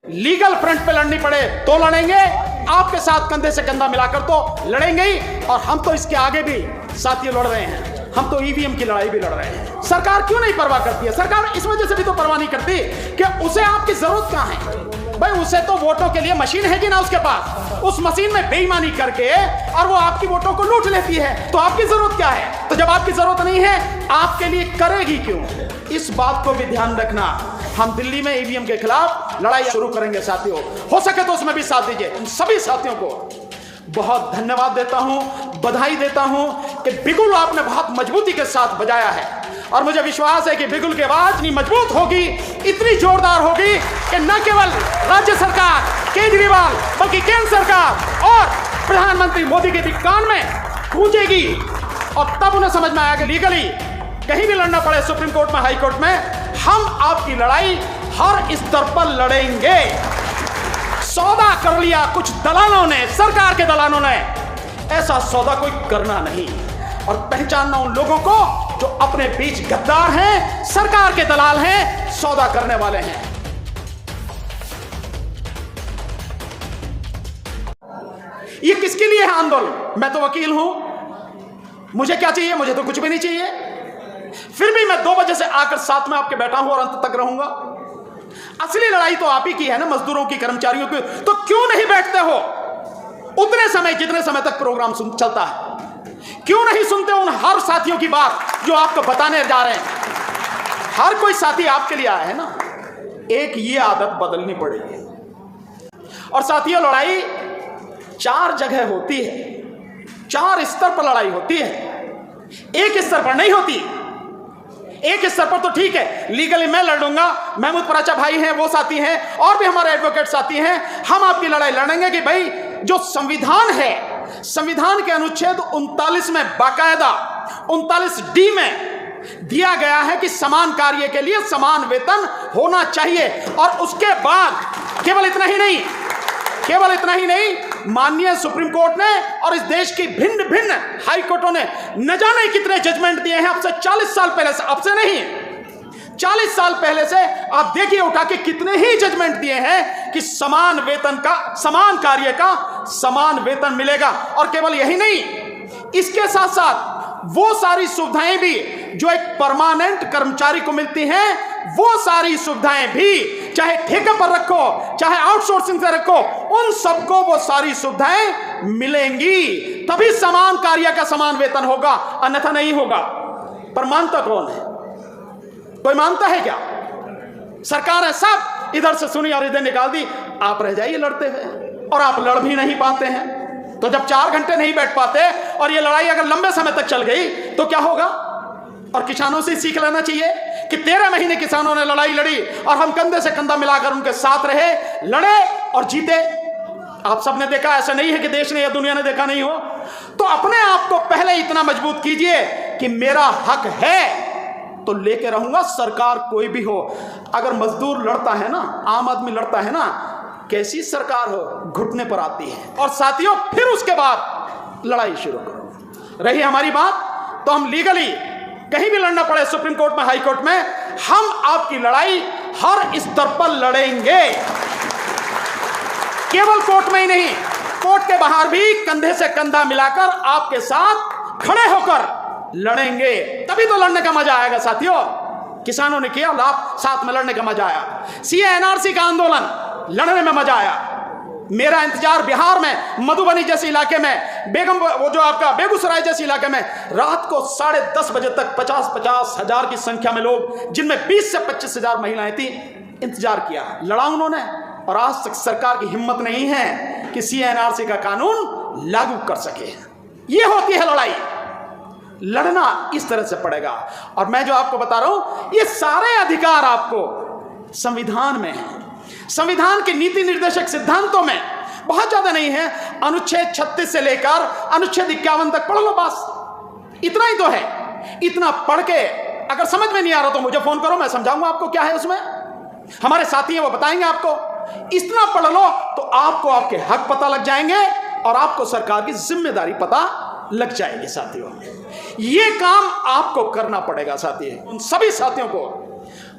Legal front पे लड़नी पड़े तो लड़ेंगे, आपके साथ कंधे से कंधा मिलाकर तो लड़ेंगे ही। और हम तो इसके आगे भी साथियों लड़ रहे हैं, हम तो ईवीएम की लड़ाई भी लड़ रहे हैं। सरकार क्यों नहीं परवाह करती है? सरकार इस वजह से भी तो परवाह नहीं करती कि उसे आपकी जरूरत कहां है। भाई उसे तो वोटों के लिए मशीन है कि ना उसके पास, उस मशीन में बेईमानी करके और वो आपकी वोटों को लूट लेती है, तो आपकी जरूरत क्या है? तो जब आपकी जरूरत नहीं है, आपके लिए करेगी क्यों? इस बात को भी ध्यान रखना। हम दिल्ली में ईवीएम के खिलाफ लड़ाई शुरू करेंगे साथियों, हो सके तो उसमें भी साथ दीजिए। उन सभी साथियों को बहुत धन्यवाद देता हूं, बधाई देता हूं कि बिगुल आपने बहुत मजबूती के साथ बजाया है, और मुझे विश्वास है कि बिगुल की आवाज इतनी मजबूत होगी, इतनी जोरदार होगी कि न केवल राज्य सरकार केजरीवाल बल्कि केंद्र सरकार और प्रधानमंत्री मोदी के भी कान में गूंजेगी। और तब उन्हें समझ में आया कि लीगली कहीं भी लड़ना पड़े, सुप्रीम कोर्ट में, हाई कोर्ट में, हम आपकी लड़ाई हर स्तर पर लड़ेंगे। सौदा कर लिया कुछ दलालों ने, सरकार के दलालों ने, ऐसा सौदा कोई करना नहीं। और पहचानना उन लोगों को जो अपने बीच गद्दार हैं, सरकार के दलाल हैं, सौदा करने वाले हैं। ये किसके लिए है आंदोलन? मैं तो वकील हूं, मुझे क्या चाहिए? मुझे तो कुछ भी नहीं चाहिए। फिर भी मैं 2 बजे से आकर साथ में आपके बैठा हूं और अंत तक रहूंगा। असली लड़ाई तो आप ही की है ना, मजदूरों की, कर्मचारियों की। तो क्यों नहीं बैठते हो उतने समय जितने समय तक प्रोग्राम चलता है? क्यों नहीं सुनते उन हर साथियों की बात जो आपको बताने जा रहे हैं? हर कोई साथी आपके लिए आया है ना। एक ये आदत बदलनी पड़ेगी। और साथियों, लड़ाई 4 जगह होती है, 4 स्तर पर लड़ाई होती है, एक स्तर पर नहीं होती। एक स्तर पर तो ठीक है, लीगली मैं लड़ूंगा, महमूद पराचा भाई हैं, वो साथी हैं, और भी हमारे एडवोकेट साथी हैं, हम आपकी लड़ाई लड़ेंगे कि भाई जो संविधान है, संविधान के अनुच्छेद 39 में बाकायदा 39D में दिया गया है कि समान कार्य के लिए समान वेतन होना चाहिए। और उसके बाद केवल इतना ही नहीं, माननीय सुप्रीम कोर्ट ने और इस देश की भिन्न भिन्न हाई कोर्टों ने न जाने कितने जजमेंट दिए हैं। अब से 40 साल पहले से, अब से नहीं, 40 साल पहले से आप देखिए उठा के कितने ही जजमेंट दिए हैं कि समान वेतन का, समान कार्य का समान वेतन मिलेगा। और केवल यही नहीं, इसके साथ साथ वो सारी सुविधाएं भी जो एक परमानेंट कर्मचारी को मिलती हैं, वो सारी सुविधाएं भी, चाहे ठेके पर रखो, चाहे आउटसोर्सिंग से रखो, उन सबको वो सारी सुविधाएं मिलेंगी। तभी समान कार्य का समान वेतन होगा, अन्यथा नहीं होगा। पर मानता कौन है? कोई मानता है क्या? सरकार है सब इधर से सुनी और इधर निकाल दी, आप रह जाइए लड़ते हुए, और आप लड़ भी नहीं पाते हैं। तो जब 4 घंटे नहीं बैठ पाते और ये लड़ाई अगर लंबे समय तक चल गई तो क्या होगा? और किसानों से सीख लेना चाहिए कि 13 महीने किसानों ने लड़ाई लड़ी और हम कंधे से कंधा मिलाकर उनके साथ रहे, लड़े और जीते। आप सबने देखा, ऐसा नहीं है कि देश ने या दुनिया ने देखा नहीं हो। तो अपने आप को पहले इतना मजबूत कीजिए कि मेरा हक है तो लेके रहूंगा, सरकार कोई भी हो। अगर मजदूर लड़ता है ना, आम आदमी लड़ता है ना, कैसी सरकार हो, घुटने पर आती है। और साथियों, फिर उसके बाद लड़ाई शुरू करो। रही हमारी बात, तो हम लीगली कहीं भी लड़ना पड़े, सुप्रीम कोर्ट में, हाई कोर्ट में, हम आपकी लड़ाई हर स्तर पर लड़ेंगे। केवल कोर्ट में ही नहीं, कोर्ट के बाहर भी कंधे से कंधा मिलाकर आपके साथ खड़े होकर लड़ेंगे। तभी तो लड़ने का मजा आएगा साथियों। किसानों ने किया लाभ, साथ में लड़ने का मजा आया। सीए एनआरसी का आंदोलन, लड़ने में मजा आया। मेरा इंतजार बिहार में, मधुबनी जैसे इलाके में, वो जो आपका बेगूसराय जैसे इलाके में, रात को 10:30 बजे तक 50-50 हजार की संख्या में लोग, जिनमें 20 से 25 हजार महिलाएं थी, इंतजार किया, लड़ा उन्होंने। और आज तक सरकार की हिम्मत नहीं है कि सीएनआरसी का कानून लागू कर सके। ये होती है लड़ाई। लड़ना इस तरह से पड़ेगा। और मैं जो आपको बता रहा हूं, ये सारे अधिकार आपको संविधान में है। संविधान के नीति निर्देशक सिद्धांतों में बहुत ज्यादा नहीं है। अनुच्छेद 36 से लेकर अनुच्छेद 51 तक पढ़ लो, बस इतना ही तो है। इतना पढ़ के अगर समझ में नहीं आ रहा तो मुझे फोन करो, मैं समझाऊंगा आपको क्या है उसमें। हमारे साथी हैं, वो बताएंगे आपको। इतना पढ़ लो तो आपको आपके हक पता लग जाएंगे और आपको सरकार की जिम्मेदारी पता लग जाएगी। साथियों, ये काम आपको करना पड़ेगा। साथी, उन सभी साथियों को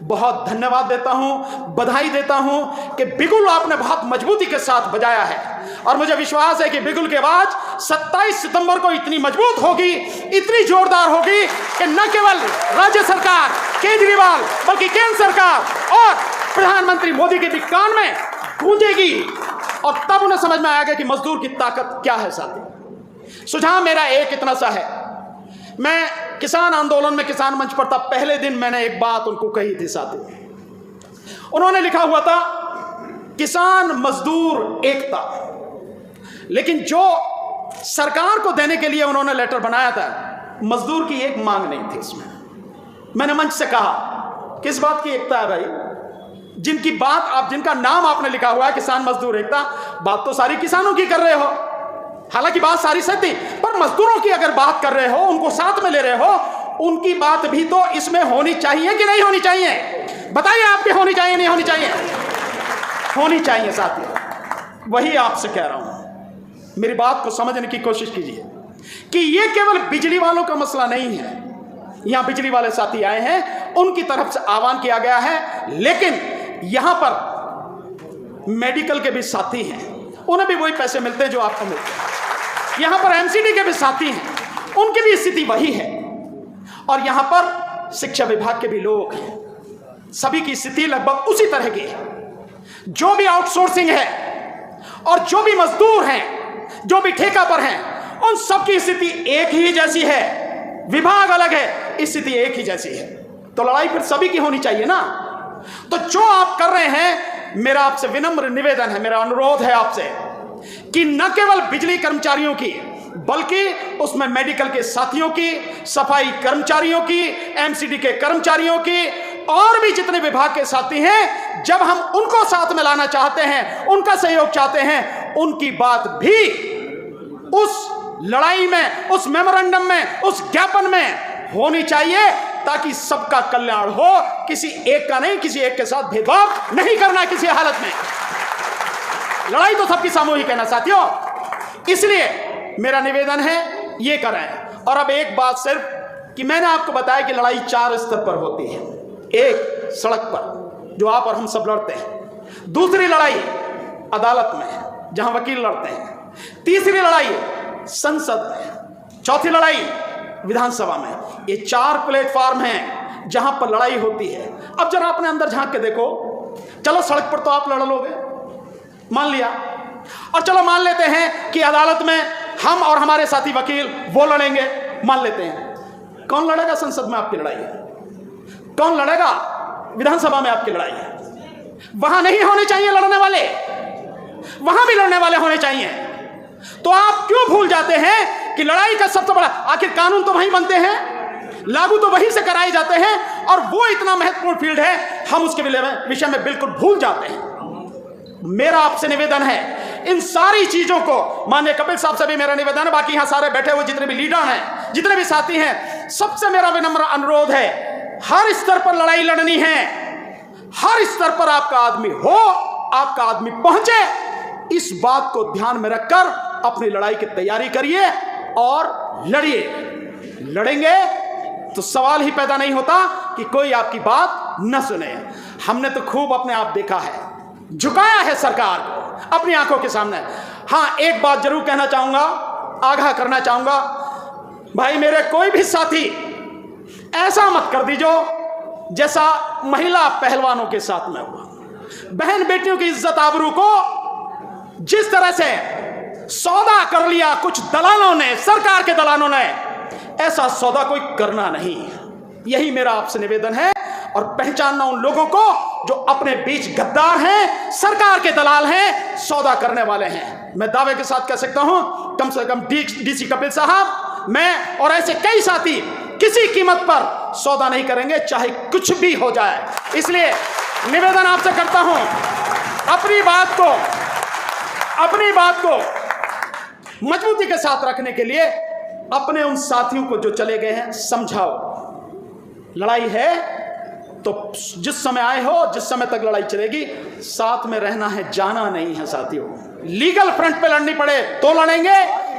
बहुत धन्यवाद देता हूं, बधाई देता हूं कि बिगुल आपने बहुत मजबूती के साथ बजाया है और मुझे विश्वास है कि बिगुल की आवाज 27 सितंबर को इतनी मजबूत होगी, इतनी जोरदार होगी कि न केवल राज्य सरकार केजरीवाल बल्कि केंद्र सरकार और प्रधानमंत्री मोदी के भी कान में गूंजेगी और तब उन्हें समझ में आएगा कि मजदूर की ताकत क्या है। साथी, सुझाव मेरा एक इतना सा है, मैं किसान आंदोलन में किसान मंच पर था, पहले दिन मैंने एक बात उनको कही थी। साथी, उन्होंने लिखा हुआ था किसान मजदूर एकता, लेकिन जो सरकार को देने के लिए उन्होंने लेटर बनाया था, मजदूर की एक मांग नहीं थी इसमें। मैंने मंच से कहा किस बात की एकता है भाई, जिनकी बात आप, जिनका नाम आपने लिखा हुआ है किसान मजदूर एकता, बात तो सारी किसानों की कर रहे हो, हालांकि बात सारी सत्य, पर मजदूरों की अगर बात कर रहे हो, उनको साथ में ले रहे हो, उनकी बात भी तो इसमें होनी चाहिए कि नहीं होनी चाहिए? बताइए, आपकी होनी चाहिए नहीं होनी चाहिए? होनी चाहिए। साथियों, वही आपसे कह रहा हूं, मेरी बात को समझने की कोशिश कीजिए कि यह केवल बिजली वालों का मसला नहीं है। यहां बिजली वाले साथी आए हैं, उनकी तरफ से आह्वान किया गया है, लेकिन यहां पर मेडिकल के भी साथी हैं, उन्हें भी वही पैसे मिलते हैं जो आपको मिलते हैं। यहां पर एमसीडी के भी साथी हैं, उनकी भी स्थिति वही है, और यहां पर शिक्षा विभाग के भी लोग हैं, सभी की स्थिति लगभग उसी तरह की है। जो भी आउटसोर्सिंग है और जो भी मजदूर हैं, जो भी ठेका पर हैं, उन सबकी स्थिति एक ही जैसी है, विभाग अलग है, स्थिति एक ही जैसी है। तो लड़ाई फिर सभी की होनी चाहिए ना। तो जो आप कर रहे हैं, मेरा आपसे विनम्र निवेदन है, मेरा अनुरोध है आपसे कि न केवल बिजली कर्मचारियों की, बल्कि उसमें मेडिकल के साथियों की, सफाई कर्मचारियों की, एमसीडी के कर्मचारियों की, और भी जितने विभाग के साथी हैं, जब हम उनको साथ में लाना चाहते हैं, उनका सहयोग चाहते हैं, उनकी बात भी उस लड़ाई में, उस मेमोरेंडम में, उस ज्ञापन में होनी चाहिए, ताकि सबका कल्याण हो, किसी एक का नहीं, किसी एक के साथ भेदभाव नहीं करना किसी हालत में। लड़ाई तो सबकी सामूहिक है ना साथियों, इसलिए मेरा निवेदन है ये करें। और अब एक बात सिर्फ कि मैंने आपको बताया कि लड़ाई 4 स्तर पर होती है। एक, सड़क पर जो आप और हम सब लड़ते हैं। दूसरी लड़ाई अदालत में जहां वकील लड़ते हैं। तीसरी लड़ाई संसद में। चौथी लड़ाई विधानसभा में। ये 4 प्लेटफॉर्म हैं जहां पर लड़ाई होती है। अब जरा अपने अंदर झांक के देखो, चलो सड़क पर तो आप लड़ लोगे, मान लिया, और चलो मान लेते हैं कि अदालत में हम और हमारे साथी वकील वो लड़ेंगे, मान लेते हैं। कौन लड़ेगा संसद में आपकी लड़ाई? कौन लड़ेगा विधानसभा में आपकी लड़ाई? वहां नहीं होने चाहिए लड़ने वाले, वहां भी लड़ने वाले होने चाहिए। तो आप क्यों भूल जाते हैं कि लड़ाई का सबसे बड़ा, आखिर कानून तो वहीं बनते हैं, लागू तो वहीं से कराए जाते हैं, और वो इतना महत्वपूर्ण फील्ड है, हम उसके विषय में बिल्कुल भूल जाते हैं। मेरा आपसे निवेदन है, इन सारी चीजों को, माननीय कपिल साहब से भी मेरा निवेदन है, बाकी यहां सारे बैठे हुए जितने भी लीडर हैं, जितने भी साथी हैं, सबसे मेरा विनम्र अनुरोध है, हर स्तर पर लड़ाई लड़नी है। हर स्तर पर आपका आदमी हो, आपका आदमी पहुंचे, इस बात को ध्यान में रखकर अपनी लड़ाई की तैयारी करिए और लड़िए। लड़ेंगे तो सवाल ही पैदा नहीं होता कि कोई आपकी बात न सुने। हमने तो खूब अपने आप देखा है, झुकाया है सरकार को अपनी आंखों के सामने। हां, एक बात जरूर कहना चाहूंगा, आगाह करना चाहूंगा, भाई मेरे कोई भी साथी ऐसा मत कर दीजो जैसा महिला पहलवानों के साथ में हुआ। बहन बेटियों की इज्जत आबरू को जिस तरह से सौदा कर लिया कुछ दलालों ने, सरकार के दलालों ने, ऐसा सौदा कोई करना नहीं। यही मेरा आपसे निवेदन है। और पहचानना उन लोगों को जो अपने बीच गद्दार हैं, सरकार के दलाल हैं, सौदा करने वाले हैं। मैं दावे के साथ कह सकता हूं, कम से कम डीसी कपिल साहब, मैं और ऐसे कई साथी किसी कीमत पर सौदा नहीं करेंगे, चाहे कुछ भी हो जाए। इसलिए निवेदन आपसे करता हूं, अपनी बात को मजबूती के साथ रखने के लिए अपने उन साथियों को जो चले गए हैं समझाओ। लड़ाई है तो जिस समय आए हो, जिस समय तक लड़ाई चलेगी, साथ में रहना है, जाना नहीं है साथियों। लीगल फ्रंट पे लड़नी पड़े तो लड़ेंगे,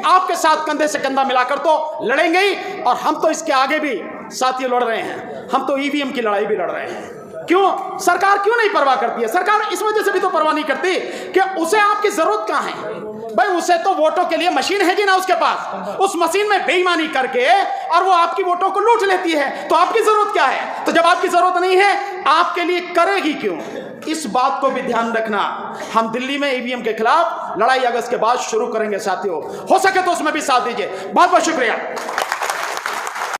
आपके साथ कंधे से कंधा मिलाकर तो लड़ेंगे ही। और हम तो इसके आगे भी साथियों लड़ रहे हैं, हम तो ईवीएम की लड़ाई भी लड़ रहे हैं। क्यों? सरकार क्यों नहीं परवाह करती है? सरकार इस वजह से भी तो परवाह नहीं करती कि उसे आपकी जरूरत कहां है। भाई उसे तो वोटों के लिए मशीन है कि ना उसके पास, उस मशीन में बेईमानी करके और वो आपकी वोटों को लूट लेती है, तो आपकी जरूरत क्या है? तो जब आपकी जरूरत नहीं है, आपके लिए करेगी क्यों? इस बात को भी ध्यान रखना। हम दिल्ली में ईवीएम के खिलाफ लड़ाई अगस्त के बाद शुरू करेंगे साथियों, हो सके तो उसमें भी साथ दीजिए। बहुत बहुत शुक्रिया।